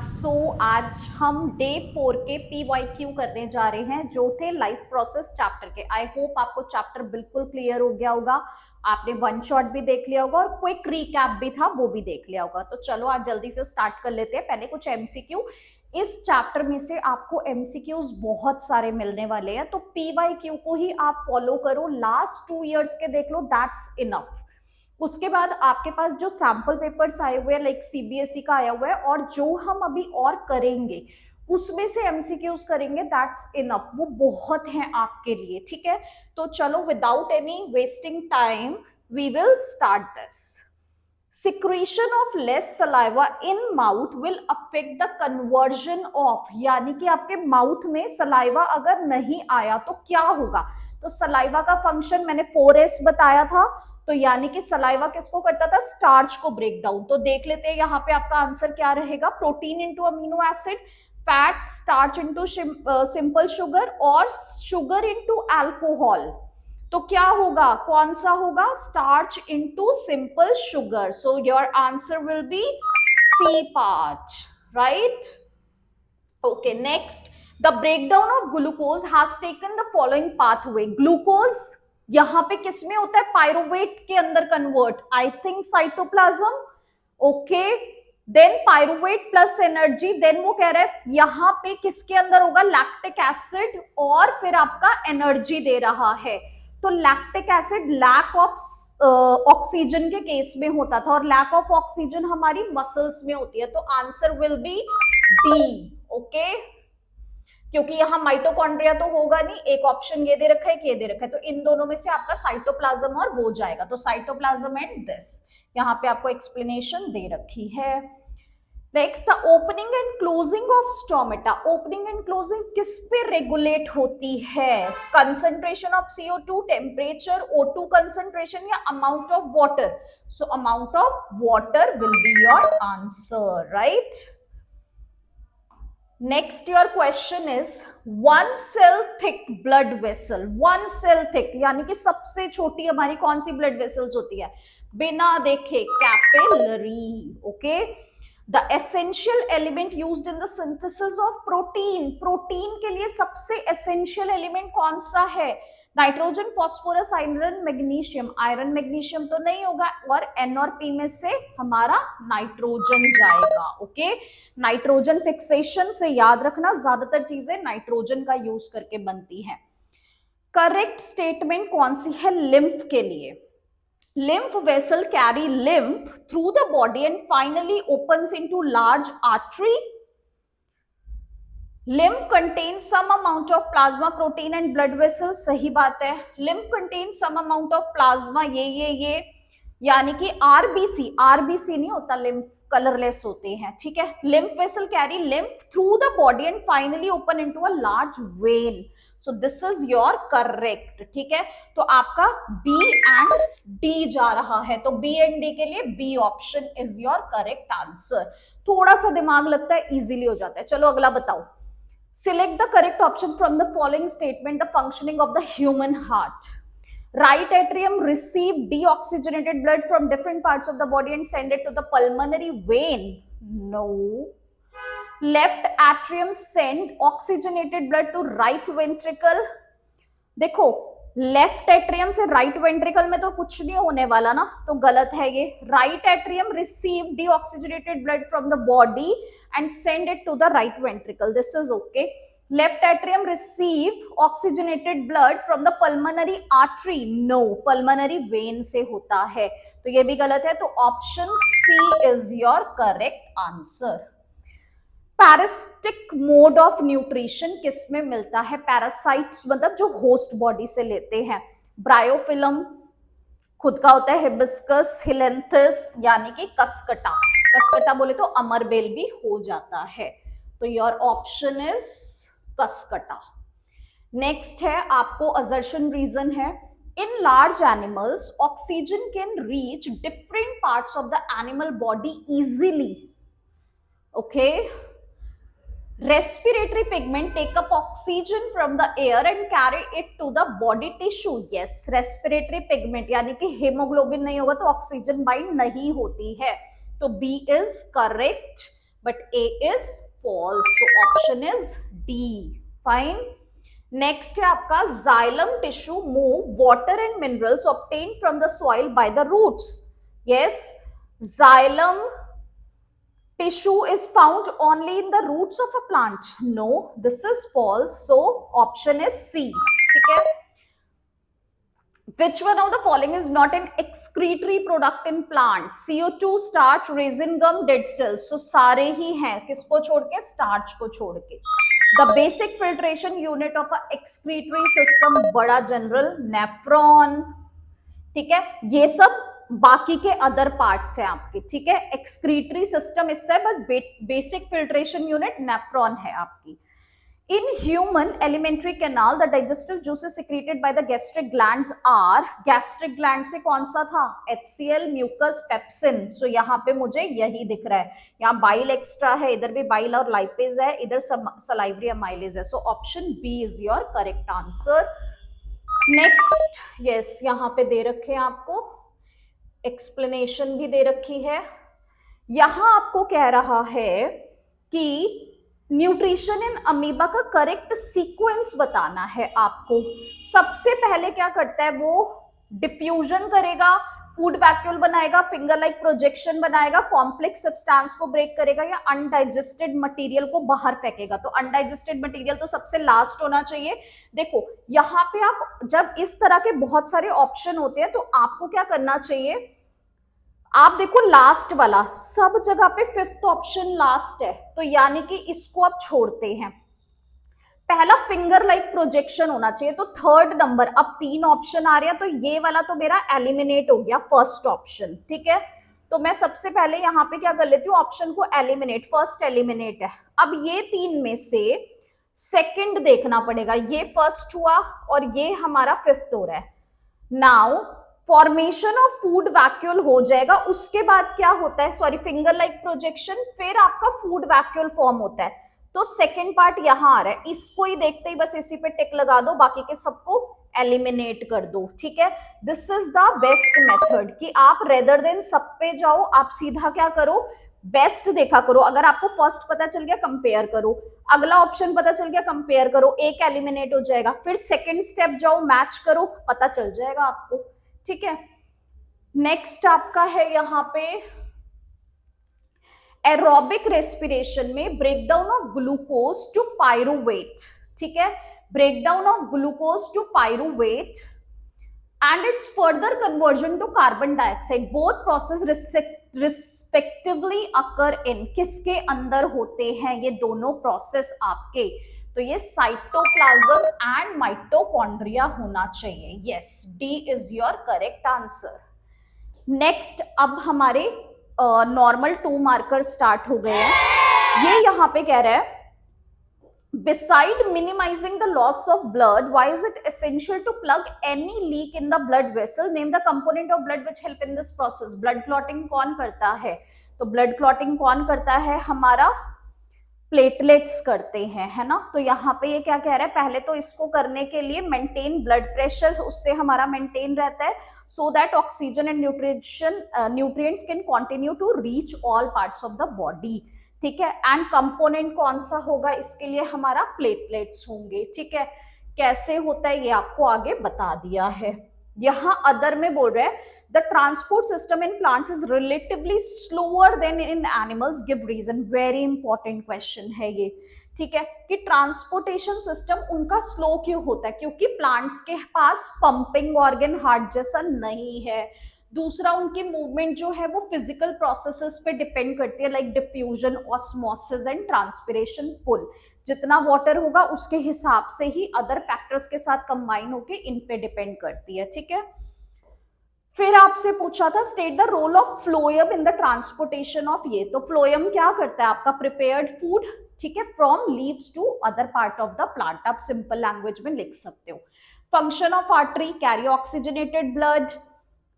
आज हम डे 4 के PYQ करने जा रहे हैं जो थे लाइफ प्रोसेस चैप्टर के। आई होप आपको चैप्टर बिल्कुल क्लियर हो गया होगा, आपने वन शॉट भी देख लिया होगा और क्विक रिकैप भी था वो भी देख लिया होगा। तो चलो आज जल्दी से स्टार्ट कर लेते हैं। पहले कुछ एमसीक्यू। इस चैप्टर में से आपको एमसीक्यूज बहुत सारे मिलने वाले हैं, तो PYQ को ही आप फॉलो करो, लास्ट 2 इयर्स के देख लो, दैट्स इनफ। उसके बाद आपके पास जो सैंपल पेपर्स आए हुए हैं लाइक CBSE का आया हुआ है और जो हम अभी और करेंगे उसमें से एमसीक्यूज करेंगे, दैट्स इनफ, वो बहुत हैं आपके लिए। ठीक है, तो चलो without any wasting time we will start this. Secretion of less saliva in mouth will affect the conversion of, यानी कि आपके माउथ में सलाइवा अगर नहीं आया तो क्या होगा। तो सलाइवा का फंक्शन मैंने 4S बताया था, तो यानी कि सलाइवा किसको करता था, स्टार्च को ब्रेक डाउन। तो देख लेते हैं यहाँ पे आपका आंसर क्या रहेगा, protein into amino acid, fat, starch into simple sugar और शुगर इंटू अल्कोहल। तो क्या होगा, कौन सा होगा, starch into simple sugar. So your answer will be C part, right. Okay, next, the breakdown of glucose has taken the following pathway. Glucose यहां पे किसमें होता है, पायरुवेट के अंदर convert, I think cytoplasm. Okay, then pyruvate plus energy, then वो कह रहा है यहां पे किसके अंदर होगा, लैक्टिक एसिड, और फिर आपका एनर्जी दे रहा है। तो lactic acid lack of oxygen के केस में होता था और लैक ऑफ ऑक्सीजन हमारी मसल्स में होती है, तो answer will be D. Okay, क्योंकि यहां माइटोकॉन्ड्रिया तो होगा नहीं, एक ऑप्शन ये दे रखा है कि ये दे रखा है, तो इन दोनों में से आपका साइटोप्लाज्म और वो जाएगा, तो साइटोप्लाज्म एंड दिस, यहां पे आपको एक्सप्लेनेशन दे रखी है। Next, the opening and closing of stomata, opening and closing किस पे रेगुलेट होती है, concentration of CO2, temperature, O2 concentration या amount of water. So amount of water will be your answer, right. Next your question is one cell thick blood vessel, one cell thick यानी कि सबसे छोटी हमारी कौन सी blood vessels होती है, बिना देखे capillary. Okay, the essential element used in the synthesis of protein, protein के लिए सबसे essential element कौन सा है, nitrogen, phosphorus, iron, magnesium. Iron magnesium तो नहीं होगा और N और P में से हमारा नाइट्रोजन जाएगा। ओके, नाइट्रोजन फिक्सेशन से याद रखना, ज्यादातर चीजें नाइट्रोजन का यूज करके बनती हैं। करेक्ट स्टेटमेंट कौन सी है लिम्फ के लिए, lymph vessel carry lymph through the body and finally opens into large artery. Lymph contains some amount of plasma, protein and blood vessels, सही बात है। lymph contains some amount of plasma, ये यानी कि RBC नहीं होता, lymph कलरलेस होते हैं, ठीक है। lymph vessel carry lymph through the body and finally open into a large vein. So this is your correct, ठीक है। तो आपका B and D जा रहा है, तो B and D के लिए B option is your correct answer. थोड़ा सा दिमाग लगता है, इजीली हो जाता है। चलो अगला बताओ, select the correct option from the following statement, the functioning of the human heart. Right atrium receive deoxygenated blood from different parts of the body and send it to the pulmonary vein. No. Left atrium send oxygenated blood to right ventricle. देखो, left atrium से right ventricle में तो कुछ नहीं होने वाला ना, तो गलत है ये। Right atrium receive deoxygenated blood from the body and send it to the right ventricle, this is okay. Left atrium receive oxygenated blood from the pulmonary artery, no, pulmonary vein से होता है, तो ये भी गलत है। तो option C is your correct answer. Parasitic mode of nutrition किस में मिलता है, पैरासाइट्स मतलब जो होस्ट बॉडी से लेते हैं। ब्रायोफिलम खुद का होता है, हिबिस्कस, हिलेंथस यानी कि कसकटा, कसकटा बोले तो अमरबेल भी हो जाता है, तो your option is Cuscuta. Next है आपको असर्शन रीजन है, in large animals oxygen can reach different parts of the animal body easily. Okay, respiratory pigment take up oxygen from the air and carry it to the body tissue. Yes, respiratory pigment यानी कि hemoglobin नहीं होगा तो oxygen bind नहीं होती है, तो B is correct. but A is false, so option is D. Fine. Next है आपका xylem tissue move water and minerals obtained from the soil by the roots. Yes, xylem tissue is found only in the roots of a plant. No, this is false. So option is C. ठीक है. Which one of the following is not an excretory product in plants? CO2, starch, resin, gum, dead cells. So सारे ही हैं. किसको छोड़ के? Starch को छोड़ के. The basic filtration unit of a excretory system, बड़ा general, nephron. ठीक है, ये सब बाकी के अदर पार्ट्स है आपके. ठीक है, एक्सक्रीटरी सिस्टम इससे, but basic filtration unit nephron है आपकी. In human alimentary canal the digestive juices secreted by the gastric glands are. Gastric gland से कौन सा था? HCl, mucus, pepsin. सो यहाँ पे मुझे यही दिख रहा है. यहाँ बाइल एक्स्ट्रा है, इधर भी बाइल और लाइपेज है, इधर सलाइवरी अमाइलेज है. So option B is your correct answer. Next, yes, यहाँ पे दे रखे हैं आपको, एक्सप्लेनेशन भी दे रखी है. यहां आपको कह रहा है कि न्यूट्रिशन इन अमीबा का करेक्ट सीक्वेंस बताना है आपको. सबसे पहले क्या करता है वो? डिफ्यूजन करेगा, फूड वैक्यूल बनाएगा, फिंगर लाइक प्रोजेक्शन बनाएगा, कॉम्प्लेक्स सब्सटेंस को ब्रेक करेगा या अनडाइजेस्टेड मटेरियल को बाहर फेंकेगा. तो अनडाइजेस्टेड मटेरियल तो सबसे लास्ट होना चाहिए. देखो यहाँ पे आप जब इस तरह के बहुत सारे ऑप्शन होते हैं तो आपको क्या करना चाहिए? आप देखो लास्ट वाला, सब जगह पे फिफ्थ ऑप्शन लास्ट है, तो यानी कि इसको आप छोड़ते हैं. पहला फिंगर लाइक प्रोजेक्शन होना चाहिए, तो थर्ड नंबर. अब 3 ऑप्शन आ रहे हैं तो ये वाला तो मेरा एलिमिनेट हो गया, फर्स्ट ऑप्शन. ठीक है, तो मैं सबसे पहले यहाँ पे क्या कर लेती हूँ? ऑप्शन को एलिमिनेट, फर्स्ट एलिमिनेट है. अब ये 3 में से सेकंड देखना पड़ेगा. ये फर्स्ट हुआ और ये हमारा फिफ्थ हो रहा है. Now formation of food vacuole हो जाएगा, उसके बाद क्या होता है? सॉरी, फिंगर लाइक प्रोजेक्शन, फिर आपका फूड वैक्यूल फॉर्म होता है. तो सेकेंड पार्ट यहां आ रहा है, इसको ही देखते ही बस इसी पे टिक लगा दो, बाकी के सबको एलिमिनेट कर दो. ठीक है, this is the best method कि आप रेदर देन सब पे जाओ, आप सीधा क्या करो? बेस्ट देखा करो. अगर आपको फर्स्ट पता चल गया, कंपेयर करो. अगला ऑप्शन पता चल गया, कंपेयर करो, एक एलिमिनेट हो जाएगा. फिर सेकेंड स्टेप जाओ, मैच करो, पता चल जाएगा आपको. ठीक है, नेक्स्ट आपका है यहाँ पे एरोबिक रेस्पिरेशन में breakdown of glucose to pyruvate. ठीक है, breakdown of glucose to pyruvate and its further conversion to carbon dioxide. Both process respectively occur in. किसके अंदर होते हैं ये दोनों प्रोसेस आपके? तो ये साइटोप्लाज्म एंड माइटोकॉन्ड्रिया होना चाहिए. Yes, D is your correct answer. Next, अब हमारे नॉर्मल 2 मार्कर स्टार्ट हो गए हैं. ये यहाँ पे कह रहा है, beside minimising the loss of blood, why is it essential to plug any leak in the blood vessel? Name the component of blood which help in this process. Blood clotting कौन करता है? तो ब्लड क्लॉटिंग कौन करता है? हमारा platelets करते हैं, है ना. तो यहाँ पे ये क्या कह रहा है? पहले तो इसको करने के लिए मेंटेन ब्लड प्रेशर, उससे हमारा मेंटेन रहता है, so that oxygen and nutrients can continue to reach all parts of the body. ठीक है, एंड कंपोनेंट कौन सा होगा इसके लिए? हमारा प्लेटलेट्स होंगे. ठीक है, कैसे होता है ये आपको आगे बता दिया है. यहां अदर में बोल रहे हैं the transport system in plants is relatively slower than in animals, give reason. Very important question है ये. ठीक है, कि ट्रांसपोर्टेशन सिस्टम उनका स्लो क्यों होता है? क्योंकि प्लांट्स के पास पंपिंग ऑर्गन हार्ट जैसा नहीं है. दूसरा, उनकी मूवमेंट जो है वो फिजिकल प्रोसेसेस पे डिपेंड करती है, like diffusion, osmosis and transpiration pull. जितना वाटर होगा उसके हिसाब से ही अदर फैक्टर्स के साथ कंबाइन होके इन पे डिपेंड करती है. ठीक है, फिर आपसे पूछा था state the role of phloem in the transportation of ये. तो फ्लोएम क्या करता है? आपका प्रिपेयर्ड फूड, ठीक है, from leaves to other part of the plant. आप सिंपल लैंग्वेज में लिख सकते हो. Function of artery, carry oxygenated blood.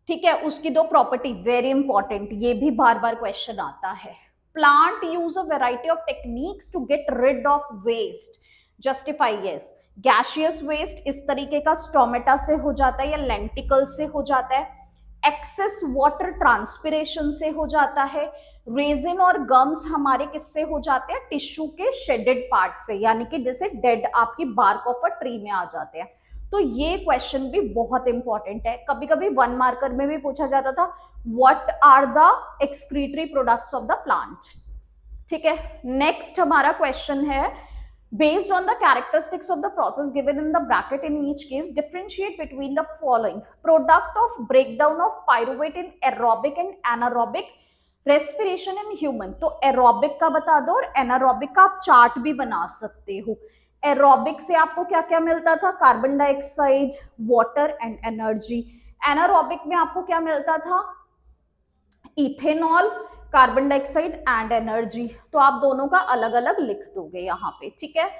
ठीक है, उसकी 2 प्रॉपर्टी वेरी इंपॉर्टेंट, ये भी बार बार क्वेश्चन आता है. Plant use a variety of techniques to get rid of waste. Justify. Yes, gaseous waste इस तरीके का स्टोमेटा से हो जाता है या लेंटिकल से हो जाता है. एक्सेस वाटर ट्रांसपिरेशन से हो जाता है, रेजिन और गम्स हमारे किससे हो जाते हैं, टिश्यू के शेडेड पार्ट से, यानी कि जैसे डेड आपकी बार्क ऑफ अ ट्री में आ जाते हैं। तो ये क्वेश्चन भी बहुत इंपॉर्टेंट है, कभी कभी 1 मार्कर में भी पूछा जाता था, what are the excretory products of the plant. ठीक है, नेक्स्ट हमारा क्वेश्चन है, based on the characteristics of the process given in the bracket in each case, differentiate between the following: product of breakdown of pyruvate in aerobic and anaerobic respiration in human। तो aerobic का बता दो और anaerobic का आप chart भी बना सकते हो। एरोबिक से आपको क्या क्या मिलता था, carbon dioxide, water and energy. Anaerobic में आपको क्या मिलता था, ethanol, carbon dioxide and energy. तो आप दोनों का अलग अलग लिख दोगे यहाँ पे, ठीक है।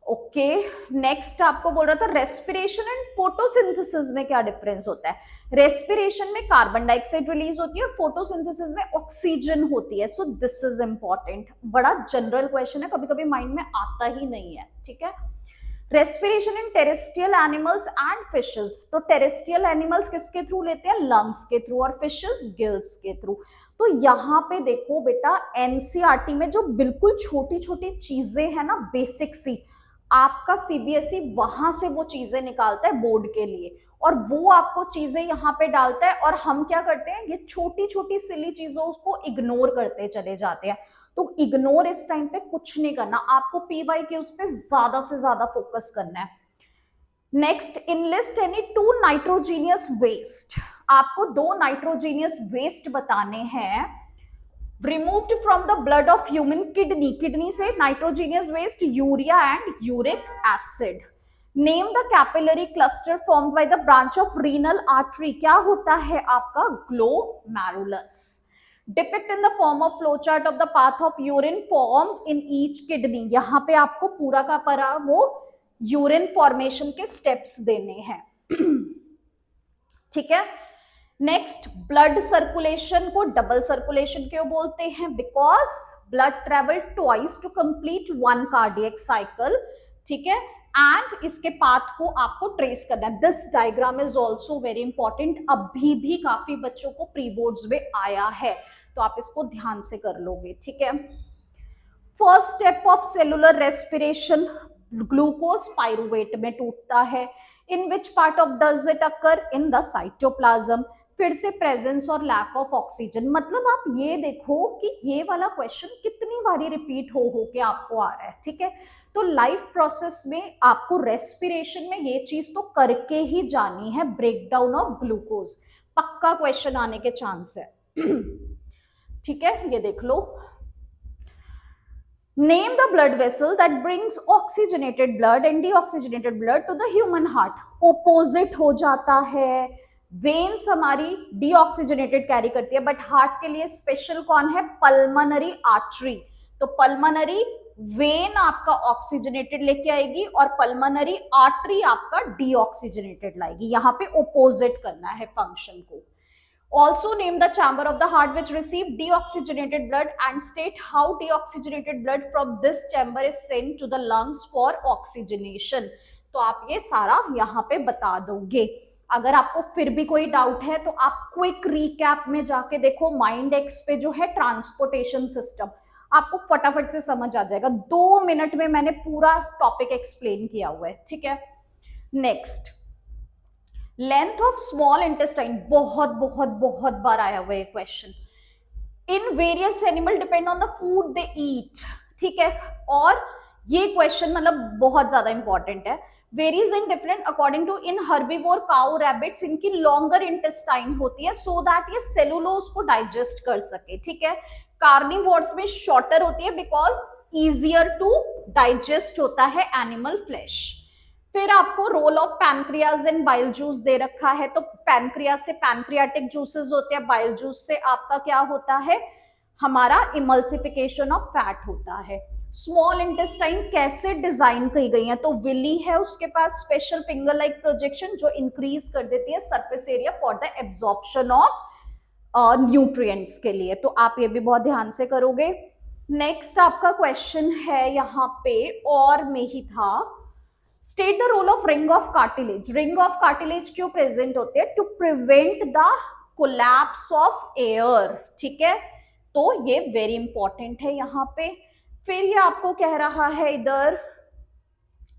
ओके, नेक्स्ट आपको बोल रहा था रेस्पिरेशन एंड फोटोसिंथेसिस में क्या डिफरेंस होता है। रेस्पिरेशन में कार्बन डाइऑक्साइड रिलीज होती है और फोटोसिंथेसिस में ऑक्सीजन होती है। सो दिस इज इंपॉर्टेंट, बड़ा जनरल क्वेश्चन है, कभी कभी माइंड में आता ही नहीं है, ठीक है। Respiration in terrestrial animals and fishes. तो टेरेस्ट्रियल एनिमल्स किसके थ्रू लेते हैं, लंग्स के थ्रू, और फिशेस गिल्स के थ्रू। तो यहाँ पे देखो बेटा, एनसीईआरटी में जो बिल्कुल छोटी छोटी चीजें हैं ना, बेसिक सी, आपका सीबीएसई वहां से वो चीजें निकालता है बोर्ड के लिए, और वो आपको चीजें यहाँ पे डालता है, और हम क्या करते हैं, ये छोटी छोटी सिली चीजों उसको इग्नोर करते चले जाते हैं। तो इग्नोर इस टाइम पे कुछ नहीं करना, आपको पीवाईक्यूज पे ज्यादा से ज्यादा फोकस करना है। Next, enlist any 2 nitrogenous waste. आपको 2 नाइट्रोजीनियस वेस्ट बताने हैं, removed from the blood of human kidney. Kidney से nitrogenous waste urea and uric acid. Name the capillary cluster formed by the branch of renal artery. क्या होता है आपका, glomerulus. Depict in the form of flow chart of the path of urine formed in each kidney. यहाँ पे आपको पूरा का पूरा वो यूरिन फॉर्मेशन के स्टेप्स देने हैं, ठीक है। नेक्स्ट, ब्लड सर्कुलेशन को डबल सर्कुलेशन क्यों बोलते हैं, because blood travel twice to complete 1 cardiac cycle, ठीक है। एंड इसके पाथ को आपको ट्रेस करना है। This diagram is also very important, अभी भी काफी बच्चों को प्री बोर्ड्स में आया है, तो आप इसको ध्यान से कर लोगे, ठीक है। First step of cellular respiration, glucose pyruvate में टूटता है। In which part of does it occur, in the cytoplasm. फिर से प्रेजेंस और लैक ऑफ ऑक्सीजन। मतलब आप ये देखो कि ये वाला क्वेश्चन कितनी बारी रिपीट हो के आपको आ रहा है, ठीक है। तो लाइफ प्रोसेस में आपको रेस्पिरेशन में ये चीज तो करके ही जानी है, ब्रेकडाउन ऑफ ग्लूकोज। पक्का क्वेश्चन आने के चांस है, ठीक है। ये देख लो, name the blood vessel that brings oxygenated blood and deoxygenated blood to the human heart. Opposite हो जाता है, वेन्स हमारी डीऑक्सीजनेटेड कैरी करती है, बट हार्ट के लिए स्पेशल कौन है, पल्मोनरी आर्टरी। तो पल्मोनरी वेन आपका ऑक्सीजनेटेड लेके आएगी और पल्मोनरी आर्टरी आपका डीऑक्सीजनेटेड लाएगी। यहाँ पे ओपोजिट करना है फंक्शन को। Also name the chamber of the heart which receive deoxygenated blood and state how deoxygenated blood from this chamber is sent to the lungs for oxygenation। तो आप ये सारा यहाँ पे बता दोगे। अगर आपको फिर भी कोई डाउट है तो आप क्विक रिकैप में जाके देखो, माइंड एक्स पे जो है ट्रांसपोर्टेशन सिस्टम, आपको फटाफट से समझ आ जाएगा। 2 मिनट में मैंने पूरा टॉपिक एक्सप्लेन किया हुआ है, ठीक है। Next, length of small intestine, बहुत बहुत बहुत बार आया हुआ है question. In various animal depend on the food they eat, ठीक है। और ये क्वेश्चन मतलब बहुत ज्यादा इंपॉर्टेंट है। Varies in different according to, in herbivore cow rabbits इनकी लॉन्गर इंटेस्टाइन होती है सो दैट ये सेलुलोज को डाइजेस्ट कर सके, ठीक है। कार्निवोर्स में शॉर्टर होती है बिकॉज इजियर टू डाइजेस्ट होता है एनिमल फ्लैश। फिर आपको role of pancreas and bile juice दे रखा है, तो पैनक्रियाज से पैनक्रियाटिक जूसेस होते हैं, बाइल जूस से आपका क्या होता है, हमारा इमल्सिफिकेशन ऑफ फैट होता है। स्मॉल इंटेस्टाइन कैसे डिजाइन की गई है, तो विली है उसके पास स्पेशल फिंगर लाइक प्रोजेक्शन जो इंक्रीज कर देती है surface area for the absorption of nutrients के लिए। तो आप ये भी बहुत ध्यान से करोगे। नेक्स्ट आपका क्वेश्चन है यहाँ पे, और में ही था, state the role of ring of cartilage. Ring of cartilage क्यों प्रेजेंट होते हैं? To prevent the collapse of air, ठीक है, तो ये वेरी इंपॉर्टेंट है यहाँ पे। फिर ये आपको कह रहा है इधर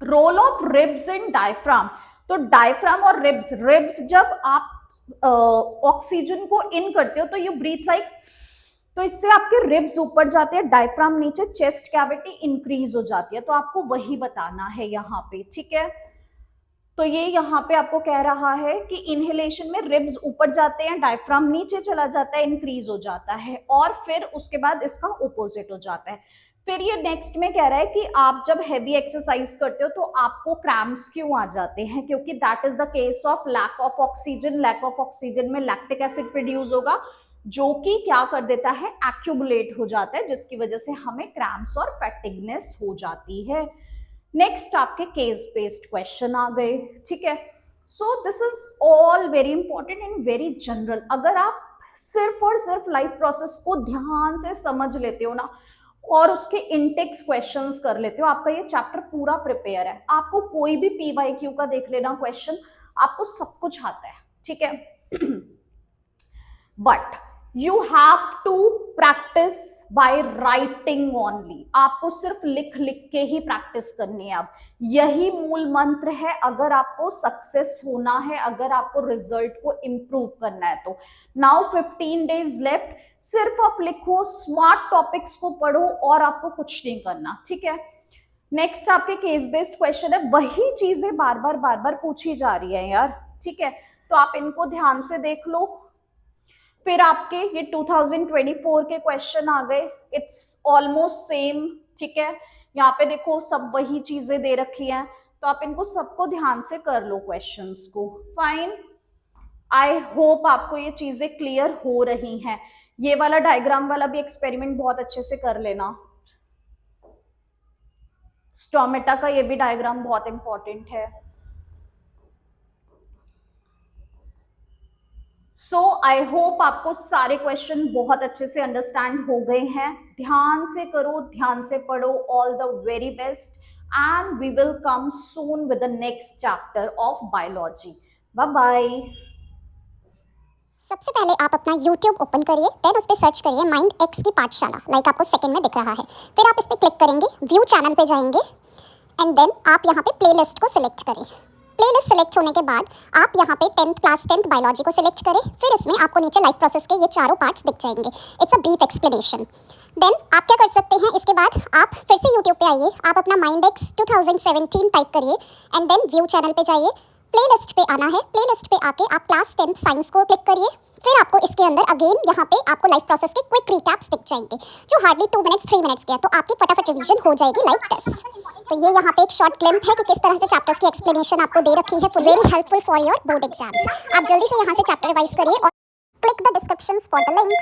role of ribs in diaphragm. तो डायफ्राम और रिब्स, रिब्स जब आप ऑक्सीजन को इन करते हो तो यू ब्रीथ लाइक, तो इससे आपके रिब्स ऊपर जाते हैं, डायफ्राम नीचे, चेस्ट कैविटी इंक्रीज हो जाती है, तो आपको वही बताना है यहाँ पे, ठीक है। तो ये यहाँ पे आपको कह रहा है कि इनहेलेशन में रिब्स ऊपर जाते हैं, डायफ्राम नीचे चला जाता है, इंक्रीज हो जाता है, और फिर उसके बाद इसका ऑपोजिट हो जाता है। फिर ये नेक्स्ट में कह रहा है कि आप जब हैवी एक्सरसाइज करते हो तो आपको क्रैम्प्स क्यों आ जाते हैं? क्योंकि that is the case of lack of oxygen. Lack of oxygen में लैक्टिक एसिड प्रोड्यूस होगा, जो कि क्या कर देता है, एक्यूमुलेट हो जाता है, जिसकी वजह से हमें क्रैम्प्स और फैटिगनेस हो जाती है। नेक्स्ट आपके केस बेस्ड क्वेश्चन आ गए, ठीक है। So this is all very important and very general. अगर आप सिर्फ और सिर्फ लाइफ प्रोसेस को ध्यान से समझ लेते हो ना, और उसके इंटेक्स क्वेश्चंस कर लेते हो, आपका ये चैप्टर पूरा प्रिपेयर है। आपको कोई भी पीवाईक्यू का देख लेना क्वेश्चन, आपको सब कुछ आता है, ठीक है। But you have to practice by writing only. आपको सिर्फ लिख लिख के ही प्रैक्टिस करनी है। अब यही मूल मंत्र है अगर आपको सक्सेस होना है, अगर आपको रिजल्ट को इंप्रूव करना है तो। नाउ 15 डेज लेफ्ट, सिर्फ आप लिखो, स्मार्ट टॉपिक्स को पढ़ो, और आपको कुछ नहीं करना, ठीक है। नेक्स्ट आपके केस बेस्ड क्वेश्चन है, वही चीजें बार बार पूछी जा रही है यार, ठीक है, तो आप इनको ध्यान से देख लो। फिर आपके ये 2024 के क्वेश्चन आ गए, इट्स ऑलमोस्ट सेम, ठीक है। यहाँ पे देखो सब वही चीजें दे रखी हैं, तो आप इनको सबको ध्यान से कर लो क्वेश्चंस को। फाइन, आई होप आपको ये चीजें क्लियर हो रही हैं। ये वाला डायग्राम वाला भी एक्सपेरिमेंट बहुत अच्छे से कर लेना। स्टोमेटा का ये भी डायग्राम बहुत इंपॉर्टेंट है। सो आई होप आपको सारे क्वेश्चन बहुत अच्छे से अंडरस्टैंड हो गए हैं। ध्यान से करो, ध्यान से पढ़ो। All the very best, and we will come soon with the next chapter of biology. Bye bye. सबसे पहले आप अपना YouTube ओपन करिए, देन उस पर सर्च करिए माइंड एक्स की पाठशाला, लाइक आपको सेकंड में दिख रहा है। फिर आप इस पर क्लिक करेंगे, व्यू चैनल पे जाएंगे, एंड देन आप यहाँ पे प्लेलिस्ट को सिलेक्ट करें। प्लेलिस्ट सिलेक्ट होने के बाद आप यहाँ पे 10th क्लास 10th बायोलॉजी को सिलेक्ट करें। फिर इसमें आपको नीचे लाइफ प्रोसेस के ये चारों पार्ट्स दिख जाएंगे। It's a brief explanation. Then आप क्या कर सकते हैं, इसके बाद आप फिर से यूट्यूब पे आइए, आप अपना माइंड एक्स 2017 टाइप करिए, एंड देन व्यू चैनल पे जाइए, प्लेलिस्ट पे आना है। प्लेलिस्ट पे आके आप क्लास 10th साइंस को क्लिक करिए। फिर आपको इसके अंदर अगेन यहाँ पे आपको लाइफ प्रोसेस के क्विक रिकैप्स दिख जाएंगे, जो हार्डली 2 मिनट्स 3 मिनट्स के हैं, तो आपकी फटाफट रिवीजन हो जाएगी लाइक दिस। तो ये यहाँ पे एक शॉर्ट क्लिप है कि किस तरह से चैप्टर्स की एक्सप्लेनेशन आपको दे रखी है, very helpful for your board exams. आप जल्दी से यहाँ से चैप्टर रिवाइज करिए और click the descriptions for the links.